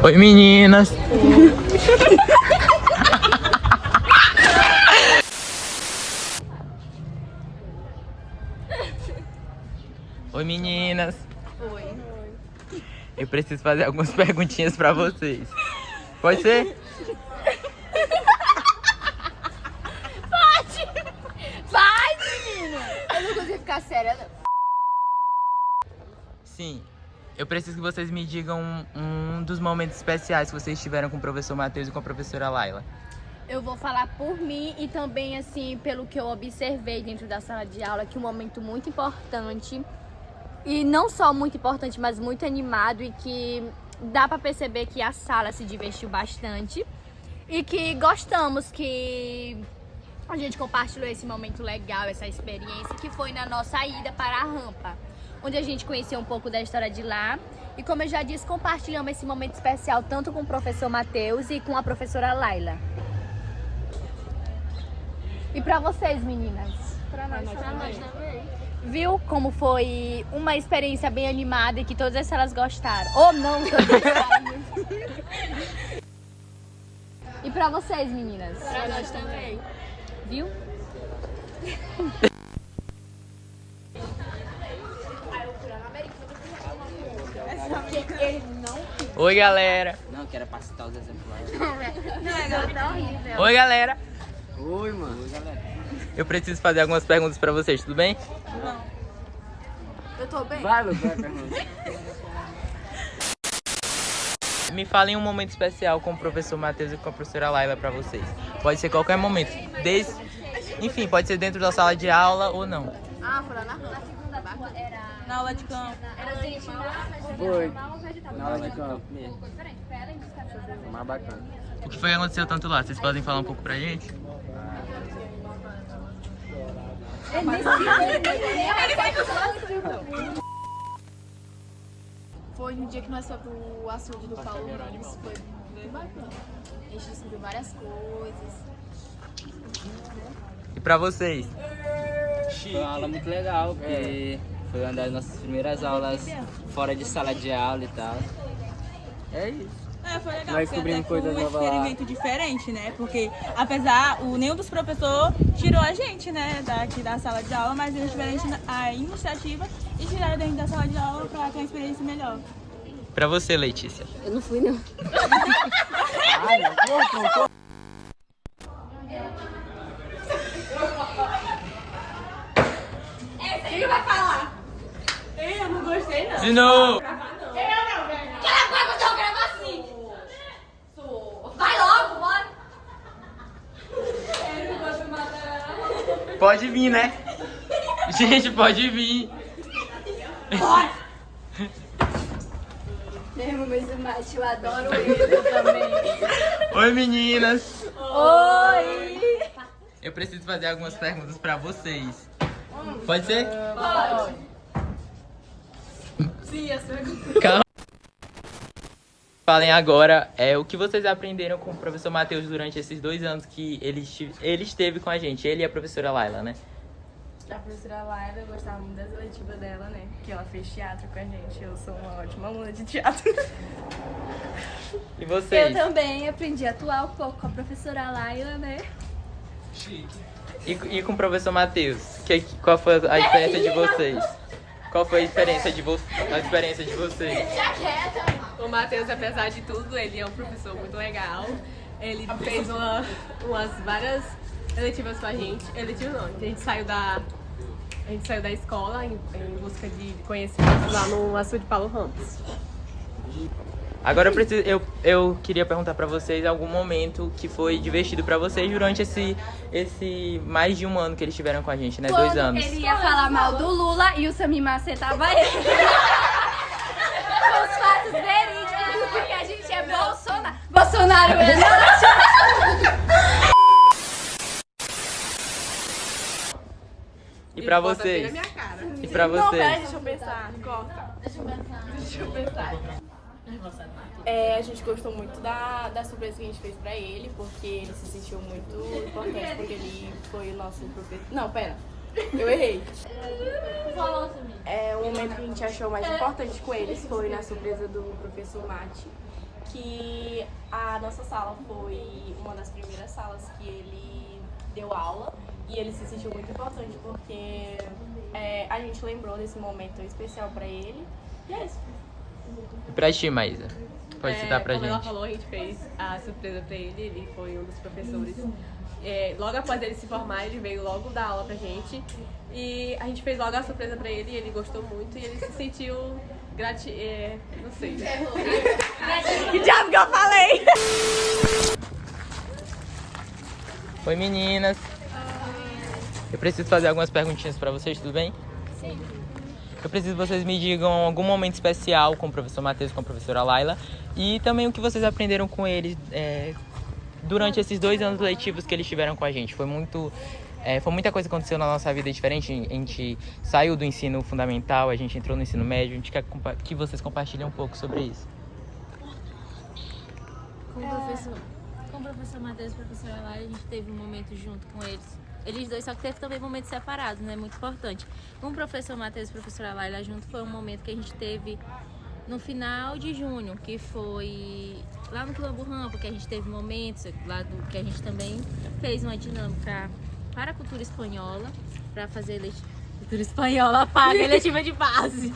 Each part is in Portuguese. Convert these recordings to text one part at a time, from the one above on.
Oi, meninas! Oi, meninas! Oi. Eu preciso fazer algumas perguntinhas pra vocês. Pode ser? Vai, menina! Eu não consigo ficar séria, não. Sim. Eu preciso que vocês me digam um dos momentos especiais que vocês tiveram com o professor Matheus e com a professora Laila. Eu vou falar por mim e também, assim, pelo que eu observei dentro da sala de aula, que um momento muito importante, e não só muito importante, mas muito animado, e que dá pra perceber que a sala se divertiu bastante e que gostamos, que a gente compartilhou esse momento legal, essa experiência, que foi na nossa ida para a rampa, onde a gente conheceu um pouco da história de lá. E como eu já disse, compartilhamos esse momento especial tanto com o professor Matheus e com a professora Laila. E pra vocês, meninas? Pra nós também. Viu como foi uma experiência bem animada e que todas elas gostaram? Ou não, todas gostaram. E pra vocês, meninas? Pra nós também. Viu? Oi, galera! Não, que era pra citar os exemplares. Oi, galera! Oi, mano. Oi, galera. Eu preciso fazer algumas perguntas pra vocês, tudo bem? Eu tô bem. Vai, Lu, vai, pergunta. Me falem um momento especial com o professor Matheus e com a professora Laila pra vocês. Pode ser qualquer momento. Enfim, pode ser dentro da sala de aula ou não. Ah, foi lá na rua. Na aula de campo. Foi. Na aula de campo mesmo. Foi mais bacana. O que foi que aconteceu tanto lá? Vocês podem falar um pouco pra gente? Foi no dia que nós fomos pro açude do Paulo Ramos, foi bem bacana. A gente descobriu várias coisas. E pra vocês? Foi uma aula muito legal, porque foi uma das nossas primeiras aulas fora de sala de aula e tal. É isso. Foi legal, Nós porque descobrimos até foi coisas um novas lá. experimento diferente, né? Porque apesar, nenhum dos professores tirou a gente, né, daqui da sala de aula, mas eles tiveram a iniciativa e tiraram dentro da sala de aula pra ter uma experiência melhor. Pra você, Letícia. Eu não fui, não. Quem vai falar? Eu não gostei, não. De novo! Cala a boca, eu tô gravando assim. Vai logo, bora. Pode vir, né? Gente, pode vir. Mesmo, mas o macho, eu adoro ele também. Oi, meninas! Oi! Eu preciso fazer algumas perguntas pra vocês. Pode ser? Pode. Sim, a segunda. Calma. Falem agora o que vocês aprenderam com o professor Matheus durante esses 2 anos que ele esteve com a gente, ele e a professora Laila, né? A professora Laila, eu gostava muito das eletivas dela, né? Que ela fez teatro com a gente. Eu sou uma ótima aluna de teatro. E vocês? Eu também aprendi a atuar um pouco com a professora Laila, né? E com o professor Matheus? Qual foi a experiência de vocês? Qual foi a experiência de vocês? O Matheus, apesar de tudo, ele é um professor muito legal. Ele fez umas várias eletivas com a gente. Eletivas não, a gente saiu da escola em busca de conhecimento lá no açude Paulo Ramos. Agora eu queria perguntar pra vocês algum momento que foi divertido pra vocês durante esse mais de 1 ano que eles estiveram com a gente, né? 2 anos. Ele ia falar mal do Lula e o Samir macetava ele. Com os fatos verídicos, porque a gente é Bolsonaro. Bolsonaro é E pra vocês? E pra Não, peraí, vocês? deixa eu pensar. Corta. Deixa eu pensar. A gente gostou muito da surpresa que a gente fez pra ele, porque ele se sentiu muito importante, porque ele foi o nosso professor. Não, pera. Eu errei. O momento que a gente achou mais importante com eles foi na surpresa do professor Mate. que a nossa sala foi uma das primeiras salas que ele deu aula e ele se sentiu muito importante porque a gente lembrou desse momento tão especial pra ele. E é isso. E pra ti, Maísa? Pode citar pra como gente. ela falou, a gente fez a surpresa pra ele, ele foi um dos professores. Logo após ele se formar, ele veio logo dar aula pra gente. E a gente fez logo a surpresa pra ele, e ele gostou muito e ele se sentiu não sei. Que diabo que eu falei? Oi, meninas. Eu preciso fazer algumas perguntinhas pra vocês, tudo bem? Sim. Eu preciso que vocês me digam algum momento especial com o professor Matheus e com a professora Laila e também o que vocês aprenderam com eles durante esses 2 anos letivos que eles tiveram com a gente. Foi muita coisa que aconteceu na nossa vida diferente. A gente saiu do ensino fundamental, a gente entrou no ensino médio. A gente quer que vocês compartilhem um pouco sobre isso. Com o professor Matheus e a professora Laila, a gente teve um momento junto com eles. Eles dois, só que teve também momentos separados, né? Muito importante. Com o professor Matheus e a professora Laila junto, foi um momento que a gente teve no final de junho, que foi lá no Quilombo Rampa, que a gente teve momentos lá que a gente também fez uma dinâmica para a cultura espanhola, para fazer cultura espanhola paga eletiva de base.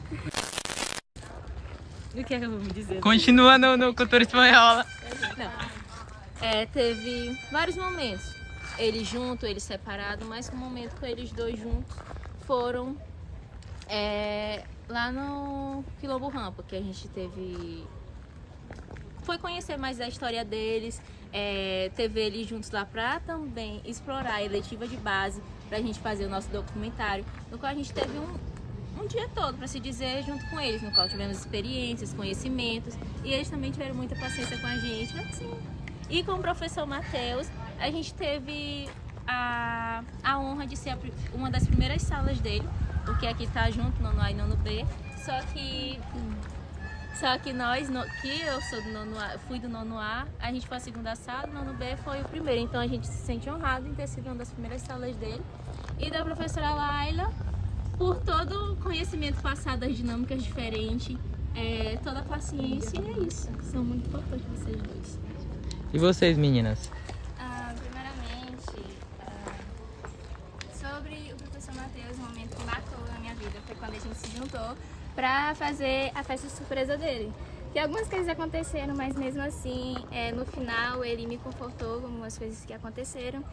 O que é que eu vou me dizer? Continua no Cultura Espanhola. Não. Teve vários momentos. Eles juntos, eles separados, mas o momento com eles dois juntos foram lá no Quilombo Rampa, que a gente foi conhecer mais da história deles, teve eles juntos lá pra também explorar a eletiva de base, pra gente fazer o nosso documentário, no qual a gente teve um dia todo, pra se dizer, junto com eles, no qual tivemos experiências, conhecimentos, e eles também tiveram muita paciência com a gente, assim. E com o professor Matheus, a gente teve a honra de ser uma das primeiras salas dele, porque aqui tá junto, nono A e nono B, só que nós, que eu sou do nono A, fui do nono A, a gente foi a segunda sala, o nono B foi o primeiro, então a gente se sente honrado em ter sido uma das primeiras salas dele. E da professora Laila, por todo o conhecimento passado, as dinâmicas diferentes, toda a paciência, e é isso. São muito importantes vocês dois. E vocês, meninas? Primeiramente, sobre o professor Matheus, um momento que marcou na minha vida foi quando a gente se juntou para fazer a festa surpresa dele. Que algumas coisas aconteceram, mas mesmo assim, no final ele me confortou com algumas coisas que aconteceram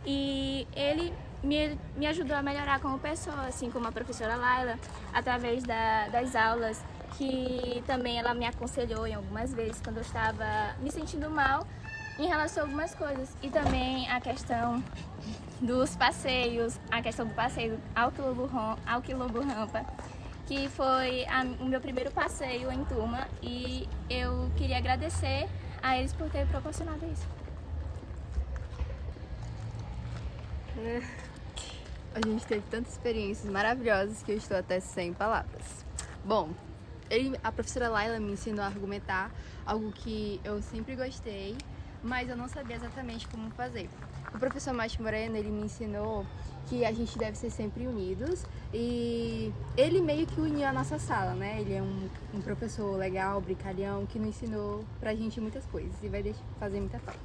e ele me ajudou a melhorar como pessoa, assim como a professora Laila, através das aulas, que também ela me aconselhou em algumas vezes quando eu estava me sentindo mal em relação a algumas coisas. E também a questão dos passeios, a questão do passeio ao Quilombo Rampa, que foi o meu primeiro passeio em turma, e eu queria agradecer a eles por ter proporcionado isso. A gente teve tantas experiências maravilhosas que eu estou até sem palavras. Bom, a professora Laila me ensinou a argumentar, algo que eu sempre gostei, mas eu não sabia exatamente como fazer. O professor Márcio Moreno, ele me ensinou que a gente deve ser sempre unidos, e ele meio que uniu a nossa sala, né? Ele é um professor legal, brincalhão, que nos ensinou pra gente muitas coisas e vai fazer muita falta.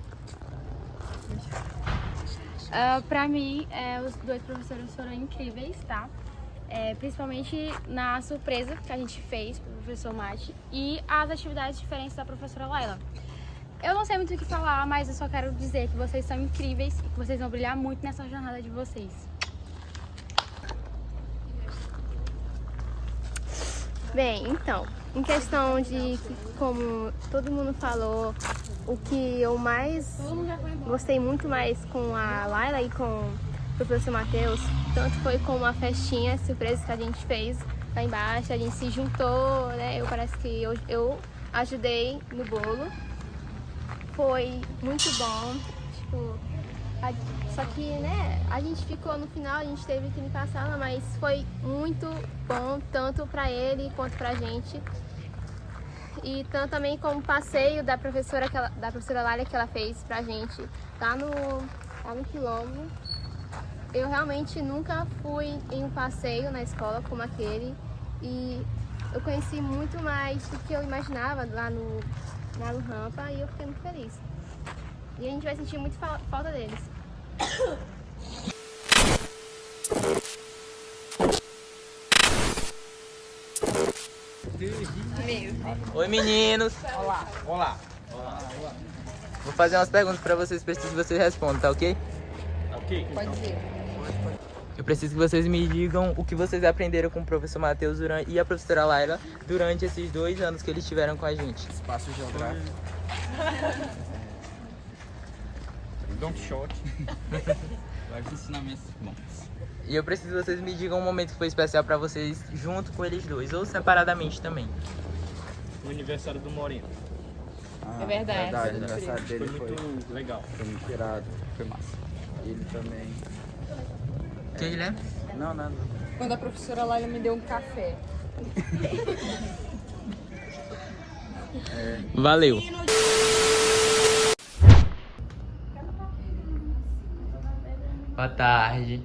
Pra mim, os dois professores foram incríveis, tá? Principalmente na surpresa que a gente fez pro professor Mate e as atividades diferentes da professora Laila. Eu não sei muito o que falar, mas eu só quero dizer que vocês são incríveis e que vocês vão brilhar muito nessa jornada de vocês. Bem, então, em questão de, como todo mundo falou, o que eu mais gostei muito mais com a Laila e com o professor Matheus, tanto foi com a festinha surpresa que a gente fez lá embaixo, a gente se juntou, né? Parece que eu ajudei no bolo. Foi muito bom, tipo, só que, né, a gente ficou no final, a gente teve que limpar a sala, mas foi muito bom, tanto pra ele quanto pra gente. E tanto também como o passeio da professora Laila que ela fez pra gente lá no Quilombo. Eu realmente nunca fui em um passeio na escola como aquele, e eu conheci muito mais do que eu imaginava lá no na rampa e eu fiquei muito feliz. E a gente vai sentir muito falta deles. Oi, meninos. Olá. Vou fazer umas perguntas pra vocês, preciso que vocês respondam, tá ok? Ok. Pode ser. Eu preciso que vocês me digam o que vocês aprenderam com o professor Matheus e a professora Laila durante esses 2 anos que eles estiveram com a gente. Espaço geográfico. Don Quixote. Vários ensinamentos bons. E eu preciso que vocês me digam um momento que foi especial pra vocês junto com eles dois, ou separadamente também. O aniversário do Moreno. É verdade. O aniversário Foi dele muito legal. foi muito irado. Foi massa. Ele também. Quem ele é? Não, nada. Quando a professora Laila me deu um café. Valeu. Boa tarde.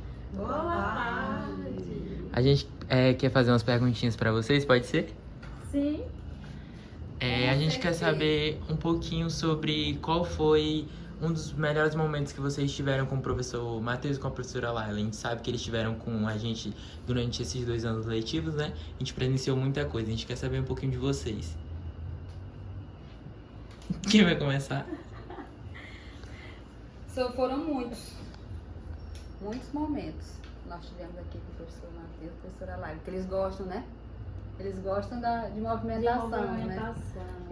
A gente quer fazer umas perguntinhas pra vocês, pode ser? Sim. A gente quer saber um pouquinho sobre qual foi um dos melhores momentos que vocês tiveram com o professor Matheus e com a professora Laila. A gente sabe que eles estiveram com a gente durante esses 2 anos letivos, né? A gente presenciou muita coisa, a gente quer saber um pouquinho de vocês. Quem vai começar? Foram muitos momentos nós tivemos aqui com o professor Matheus e a professora Laila, que eles gostam, né? Eles gostam de movimentação, né?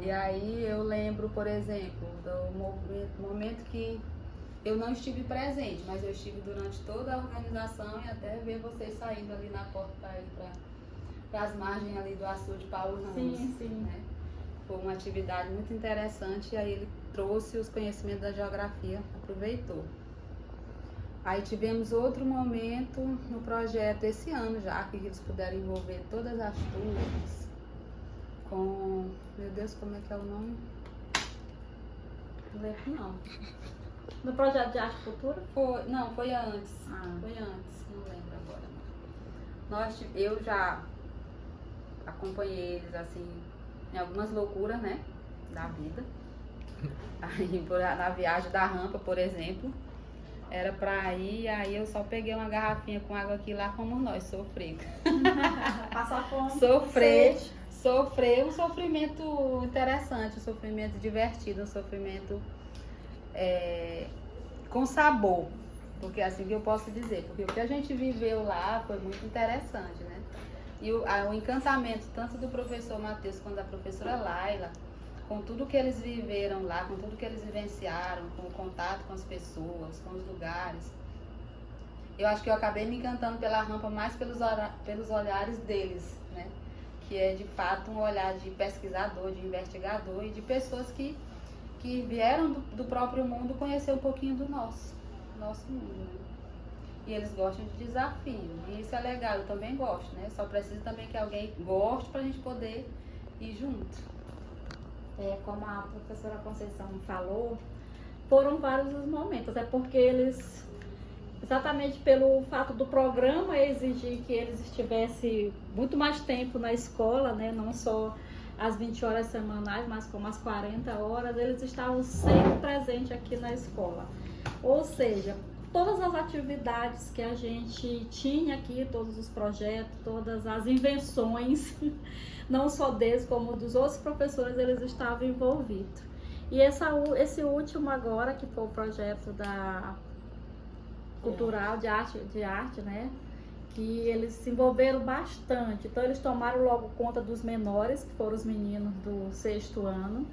E aí eu lembro, por exemplo, do momento que eu não estive presente, mas eu estive durante toda a organização e até ver vocês saindo ali na porta para ir para as margens ali do açude Paulo Ramos. Sim. Né? Foi uma atividade muito interessante e aí ele trouxe os conhecimentos da geografia, aproveitou. Aí tivemos outro momento no projeto esse ano já, que eles puderam envolver todas as turmas com... Meu Deus, como é que é o nome? Não lembro não. No projeto de arte e cultura? Foi antes. Foi antes, não lembro agora. Eu já acompanhei eles assim, em algumas loucuras, né, da vida. Aí, na viagem da rampa, por exemplo, era pra ir, aí eu só peguei uma garrafinha com água aqui lá, como nós, sofrer. Passar fome. Sofrer um sofrimento interessante, um sofrimento divertido, um sofrimento com sabor. Porque é assim que eu posso dizer, porque o que a gente viveu lá foi muito interessante, né? E o encantamento tanto do professor Matheus quanto da professora Laila, com tudo que eles viveram lá, com tudo que eles vivenciaram, com o contato com as pessoas, com os lugares. Eu acho que eu acabei me encantando pela rampa mais pelos olhares deles, né? Que é de fato um olhar de pesquisador, de investigador e de pessoas que vieram do próprio mundo conhecer um pouquinho do nosso mundo, né? E eles gostam de desafio, e isso é legal, eu também gosto, né? Só preciso também que alguém goste pra gente poder ir junto. Como a professora Conceição falou, foram vários os momentos, porque eles, exatamente pelo fato do programa exigir que eles estivessem muito mais tempo na escola, né? Não só as 20 horas semanais, mas como as 40 horas, eles estavam sempre presentes aqui na escola. Ou seja, todas as atividades que a gente tinha aqui, todos os projetos, todas as invenções, não só deles, como dos outros professores, eles estavam envolvidos. E esse último agora, que foi o projeto da cultural de arte, né? Que eles se envolveram bastante. Então eles tomaram logo conta dos menores, que foram os meninos do 6º ano.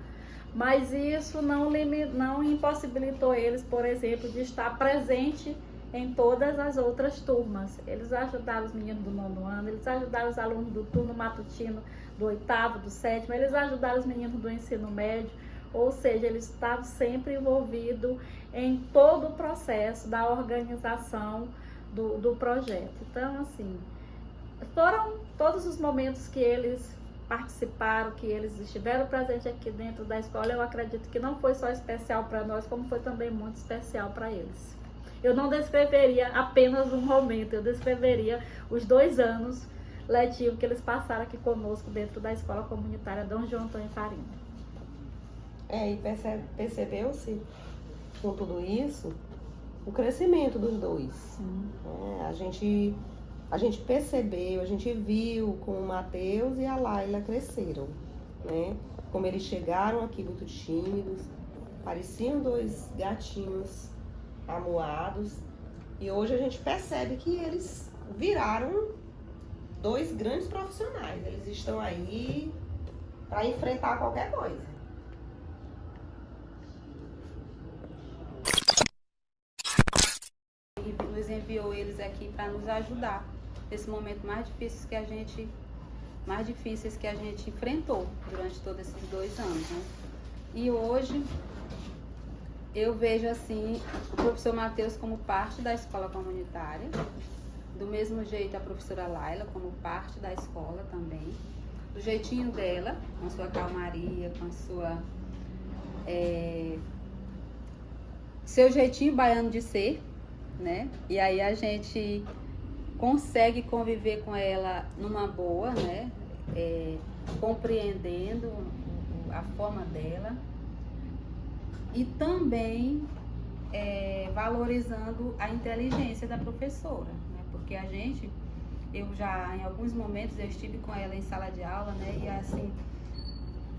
Mas isso não impossibilitou eles, por exemplo, de estar presente em todas as outras turmas. Eles ajudaram os meninos do 9º ano, eles ajudaram os alunos do turno matutino do 8º, do 7º, eles ajudaram os meninos do ensino médio, ou seja, eles estavam sempre envolvidos em todo o processo da organização do projeto. Então, assim, foram todos os momentos que eles participaram, que eles estiveram presentes aqui dentro da escola. Eu acredito que não foi só especial para nós, como foi também muito especial para eles. Eu não descreveria apenas um momento, eu descreveria os 2 anos letivos que eles passaram aqui conosco dentro da Escola Comunitária Dom João Antônio Farinha. E percebeu-se com tudo isso o crescimento dos dois. A gente percebeu, a gente viu como o Matheus e a Laila cresceram, né? Como eles chegaram aqui muito tímidos, pareciam dois gatinhos amuados, e hoje a gente percebe que eles viraram dois grandes profissionais. Eles estão aí para enfrentar qualquer coisa. Nos enviou eles aqui para nos ajudar nesse momento mais difícil que a gente enfrentou durante todos esses 2 anos, né? E hoje eu vejo assim o professor Matheus como parte da escola comunitária, do mesmo jeito a professora Laila como parte da escola também, do jeitinho dela, com a sua calmaria, com a sua seu jeitinho baiano de ser, né? E aí a gente consegue conviver com ela numa boa, né? Compreendendo a forma dela e também valorizando a inteligência da professora, né? Porque eu já em alguns momentos eu estive com ela em sala de aula, né? E assim,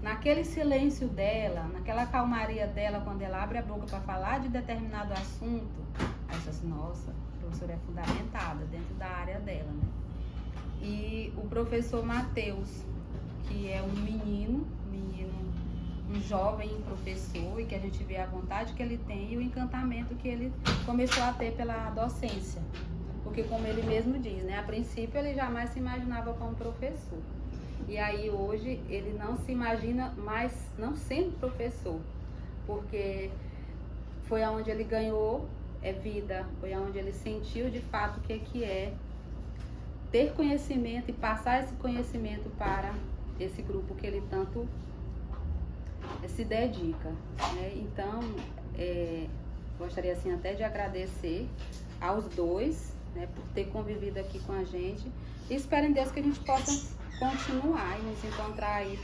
naquele silêncio dela, naquela calmaria dela, quando ela abre a boca para falar de determinado assunto, aí eu assim, nossa, a professora é fundamentada dentro da área dela, né? E o professor Matheus, que é um menino, um jovem professor, e que a gente vê a vontade que ele tem e o encantamento que ele começou a ter pela docência. Porque como ele mesmo diz, né? A princípio ele jamais se imaginava como professor. E aí hoje ele não se imagina mais não sendo professor, porque foi aonde ele ganhou vida, foi aonde ele sentiu de fato o que é ter conhecimento e passar esse conhecimento para esse grupo que ele tanto se dedica, né? Então, gostaria assim até de agradecer aos dois, né, por ter convivido aqui com a gente, e espero em Deus que a gente possa continuar e nos encontrar aí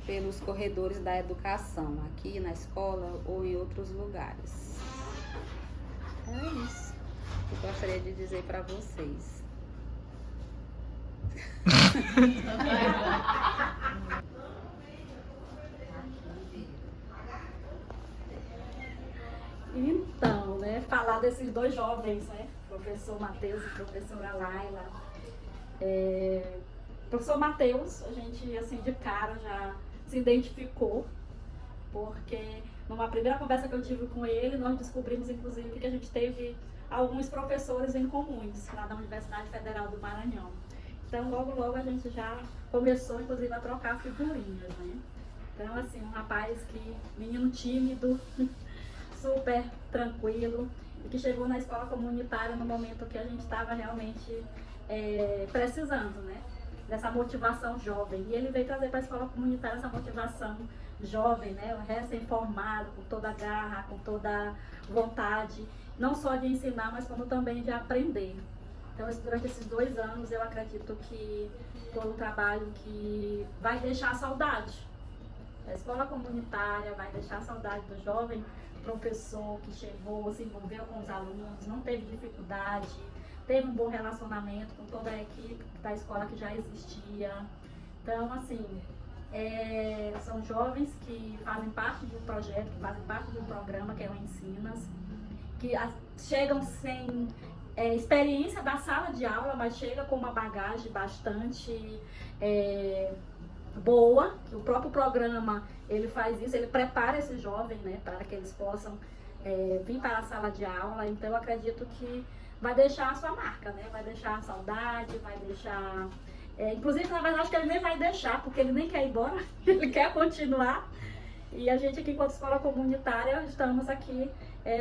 pelos corredores da educação, aqui na escola ou em outros lugares. É isso que eu gostaria de dizer para vocês. Então, né, falar desses 2 jovens, né, professor Matheus e professora Laila. Professor Matheus, a gente assim de cara já se identificou, porque numa primeira conversa que eu tive com ele, nós descobrimos inclusive que a gente teve alguns professores em comuns lá da Universidade Federal do Maranhão. Então logo a gente já começou inclusive a trocar figurinhas, né? Então assim, um rapaz menino tímido, super tranquilo, e que chegou na escola comunitária no momento que a gente estava realmente precisando, né, dessa motivação jovem. E ele veio trazer para a escola comunitária essa motivação jovem, né, recém-formado, com toda a garra, com toda a vontade, não só de ensinar, mas como também de aprender. Então, durante esses 2 anos, eu acredito que foi um trabalho que vai deixar saudade da escola comunitária, vai deixar saudade do jovem professor que chegou, se envolveu com os alunos, não teve dificuldade, teve um bom relacionamento com toda a equipe da escola que já existia. Então, assim, são jovens que fazem parte de um projeto, que fazem parte de um programa que é o Ensinas, que chegam sem experiência da sala de aula, mas chegam com uma bagagem bastante boa. O próprio programa, ele faz isso, ele prepara esse jovem, né, para que eles possam vir para a sala de aula. Então, eu acredito que vai deixar a sua marca, né? Vai deixar a saudade, vai deixar... inclusive, na verdade, que ele nem vai deixar, porque ele nem quer ir embora, ele quer continuar. E a gente aqui, enquanto escola comunitária, estamos aqui,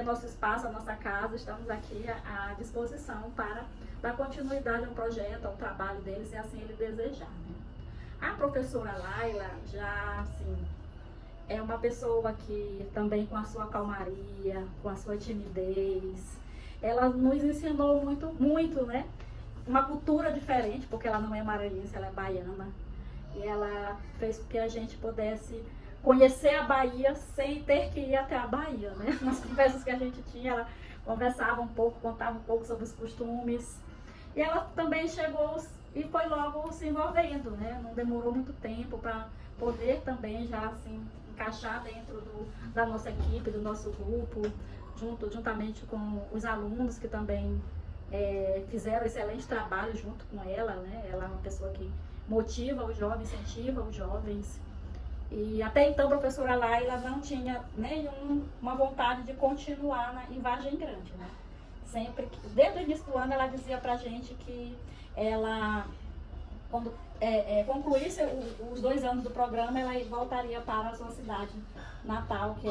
nosso espaço, a nossa casa, estamos aqui à disposição para dar continuidade ao projeto, ao trabalho deles, se assim ele desejar, né? A professora Laila, já, assim, é uma pessoa que também com a sua calmaria, com a sua timidez, ela nos ensinou muito, né? Uma cultura diferente, porque ela não é maranhense, ela é baiana. E ela fez com que a gente pudesse conhecer a Bahia sem ter que ir até a Bahia, né? Nas conversas que a gente tinha, ela conversava um pouco, contava um pouco sobre os costumes. E ela também chegou e foi logo se envolvendo, né? Não demorou muito tempo para poder também já assim encaixar dentro da nossa equipe, do nosso grupo, juntamente com os alunos que também fizeram excelente trabalho junto com ela, né? Ela é uma pessoa que motiva os jovens, incentiva os jovens. E até então a professora Laila não tinha nenhuma vontade de continuar em Vargem Grande, né? Sempre, desde o início do ano, ela dizia pra gente que ela, quando concluísse os 2 anos do programa, ela voltaria para a sua cidade natal, que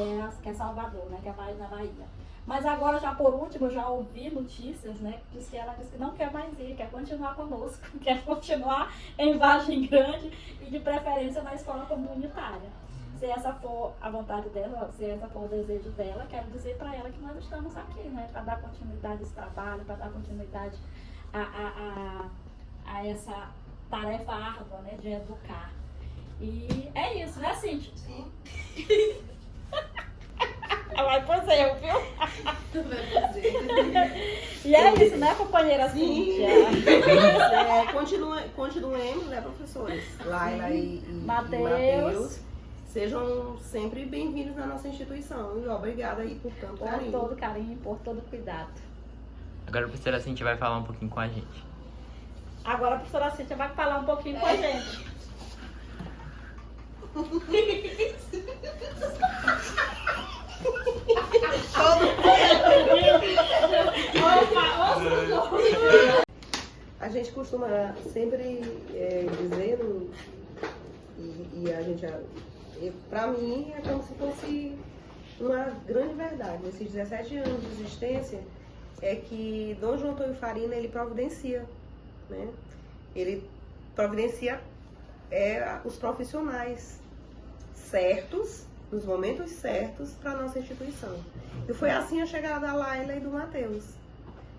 é Salvador, né? Que é na Bahia. Mas agora, já por último, eu já ouvi notícias, né? Que ela disse que não quer mais ir, quer continuar conosco, quer continuar em Vargem Grande e de preferência na escola comunitária. Se essa for a vontade dela, se essa for o desejo dela, quero dizer para ela que nós estamos aqui, né? Para dar continuidade a esse trabalho, para dar continuidade a essa tarefa árdua, né? De educar. E é isso, né, Cíntia? Sim. Vai pro seu, viu? E é isso, né, companheira Cíntia? Continuemos, né, professores? Laila e Matheus. Sejam sempre bem-vindos na nossa instituição. E obrigada aí por tanto carinho. Por todo carinho, por todo cuidado. Agora a professora Cíntia vai falar um pouquinho com a gente. Agora a professora Cíntia vai falar um pouquinho com a gente. A gente costuma sempre dizer, e a gente, pra mim, é como se fosse uma grande verdade. Nesses 17 anos de existência, é que Dom João Antônio Farina, ele providencia, né? Ele providencia os profissionais certos, nos momentos certos, para a nossa instituição. E foi assim a chegada da Laila e do Matheus.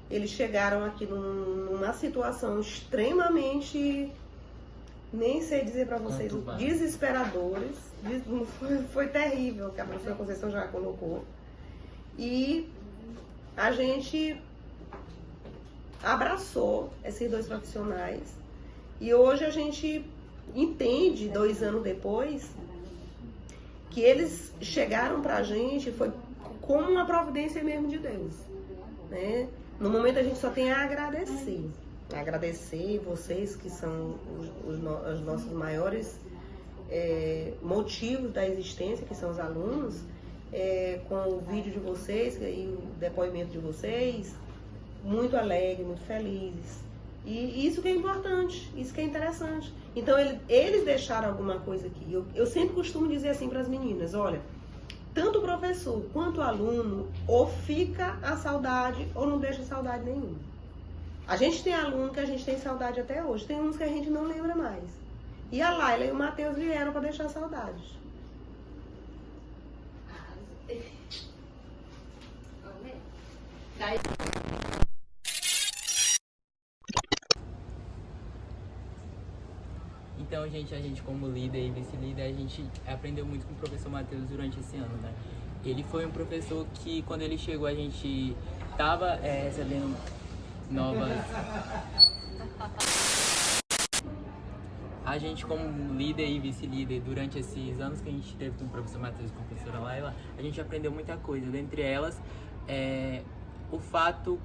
Eles chegaram aqui numa situação extremamente, nem sei dizer para vocês, desesperadores. Foi terrível, que a professora Conceição já colocou. E a gente abraçou esses 2 profissionais. E hoje a gente entende, 2 anos depois, que eles chegaram pra gente, foi como uma providência mesmo de Deus, né? No momento a gente só tem a agradecer. Agradecer vocês, que são os nossos maiores motivos da existência, que são os alunos, com o vídeo de vocês e o depoimento de vocês, muito alegre, muito felizes. E isso que é importante, isso que é interessante. Então eles deixaram alguma coisa aqui. Eu sempre costumo dizer assim para as meninas, olha, tanto o professor quanto o aluno, ou fica a saudade ou não deixa saudade nenhuma. A gente tem aluno que a gente tem saudade até hoje, tem uns que a gente não lembra mais. E a Laila e o Matheus vieram para deixar saudades. Então, gente, a gente como líder e vice-líder, a gente aprendeu muito com o professor Matheus durante esse ano, né? Ele foi um professor que, quando ele chegou, a gente tava recebendo novas... A gente como líder e vice-líder, durante esses anos que a gente teve com o professor Matheus e com a professora Laila, a gente aprendeu muita coisa. Dentre elas, o fato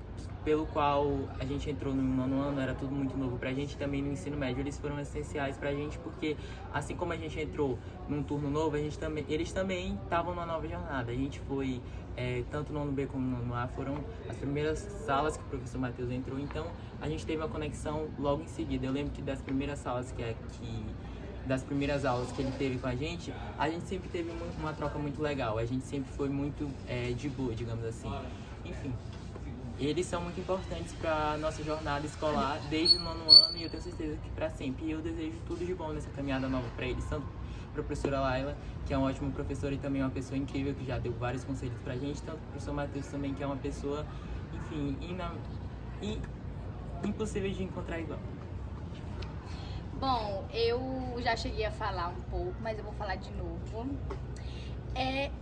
pelo qual a gente entrou no 9º ano era tudo muito novo pra gente, também no ensino médio eles foram essenciais pra gente, porque assim como a gente entrou num turno novo, eles também estavam numa nova jornada. A gente foi, tanto no ano B como no ano A, foram as primeiras salas que o professor Matheus entrou, então a gente teve uma conexão logo em seguida. Eu lembro que das primeiras salas das primeiras aulas que ele teve com a gente sempre teve uma troca muito legal, a gente sempre foi muito de boa, digamos assim. Enfim, eles são muito importantes para nossa jornada escolar desde o 9º ano, e eu tenho certeza que para sempre. E eu desejo tudo de bom nessa caminhada nova para eles, tanto para a professora Laila, que é uma ótima professora e também uma pessoa incrível, que já deu vários conselhos para a gente, tanto para o professor Matheus também, que é uma pessoa, enfim, impossível de encontrar igual. Bom, eu já cheguei a falar um pouco, mas eu vou falar de novo.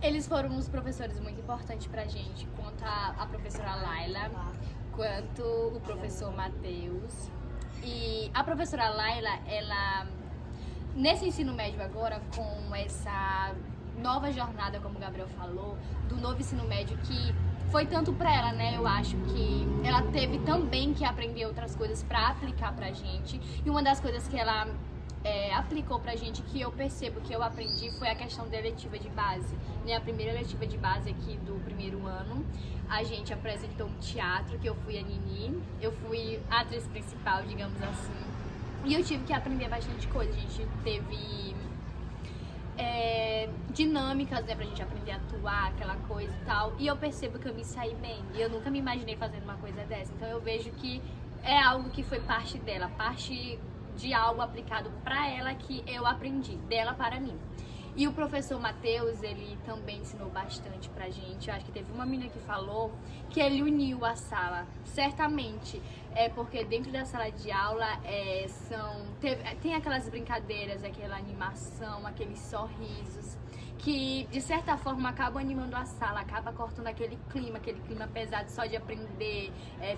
Eles foram uns professores muito importantes pra gente, quanto a professora Laila, quanto o professor Matheus. E a professora Laila, ela, nesse ensino médio agora, com essa nova jornada, como o Gabriel falou, do novo ensino médio, que foi tanto pra ela, né? Eu acho que ela teve também que aprender outras coisas pra aplicar pra gente. E uma das coisas que ela aplicou pra gente, que eu percebo que eu aprendi, foi a questão da eletiva de base. Minha primeira eletiva de base aqui do primeiro ano, a gente apresentou um teatro, que eu fui a Nini, eu fui a atriz principal, digamos assim, e eu tive que aprender bastante coisa. A gente teve dinâmicas, né, pra gente aprender a atuar, aquela coisa e tal, e eu percebo que eu me saí bem, e eu nunca me imaginei fazendo uma coisa dessa. Então eu vejo que é algo que foi parte dela, parte de algo aplicado pra ela, que eu aprendi dela para mim. E o professor Matheus, ele também ensinou bastante pra gente. Eu acho que teve uma menina que falou que ele uniu a sala. Certamente, porque dentro da sala de aula tem aquelas brincadeiras, aquela animação, aqueles sorrisos, que de certa forma acabam animando a sala, acaba cortando aquele clima pesado só de aprender,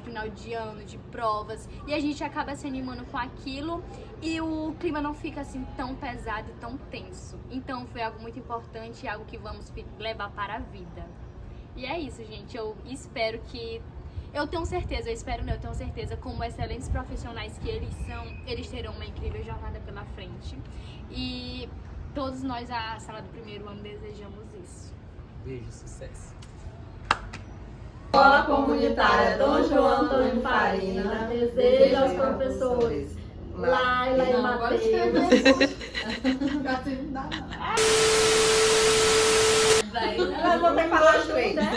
final de ano, de provas, e a gente acaba se animando com aquilo e o clima não fica assim tão pesado e tão tenso. Então foi algo muito importante e algo que vamos levar para a vida. E é isso, gente. Eu espero que... Eu tenho certeza, como excelentes profissionais que eles são, eles terão uma incrível jornada pela frente. E todos nós, a sala do primeiro ano, desejamos isso. Beijo, sucesso. Escola Comunitária Dom João Antônio Farina deseja aos professores Laila e Matheus. Nós vamos ter que falar junto, né?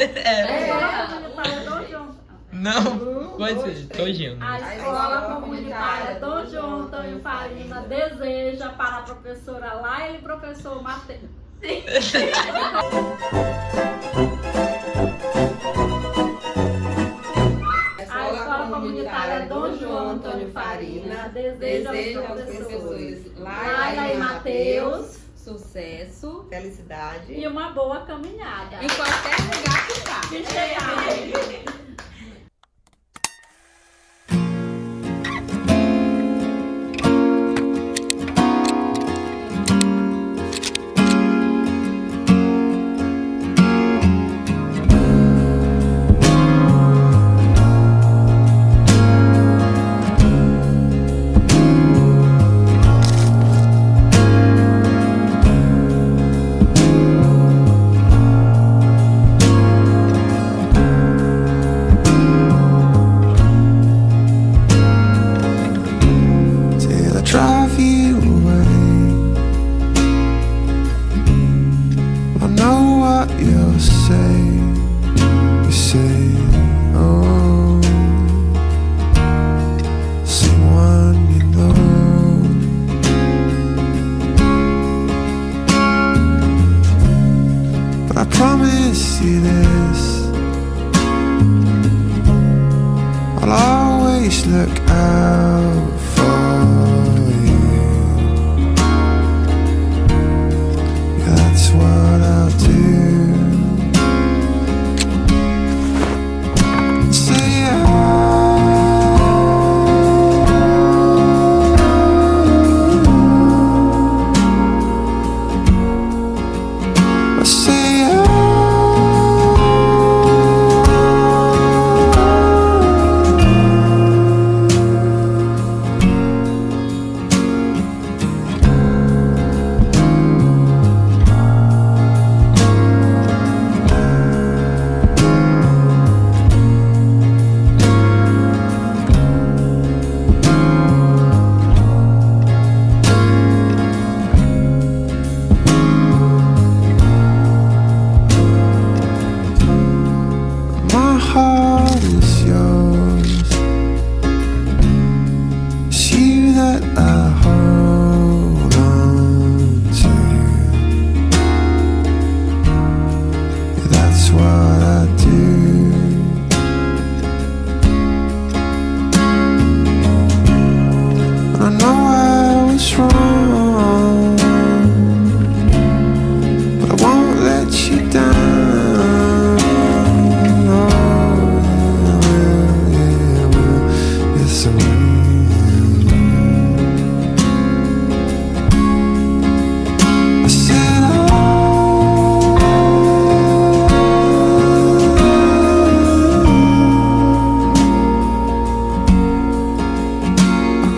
Escola Comunitária Dom João. Não, pode ser, todinho. A Escola Comunitária Dom João Antônio Farina deseja para a professora Laila e professor Matheus. A Escola Comunitária Dom João Antônio Farina deseja aos professores Laila e Matheus sucesso, felicidade e uma boa caminhada em qualquer lugar que vá.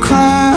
cry.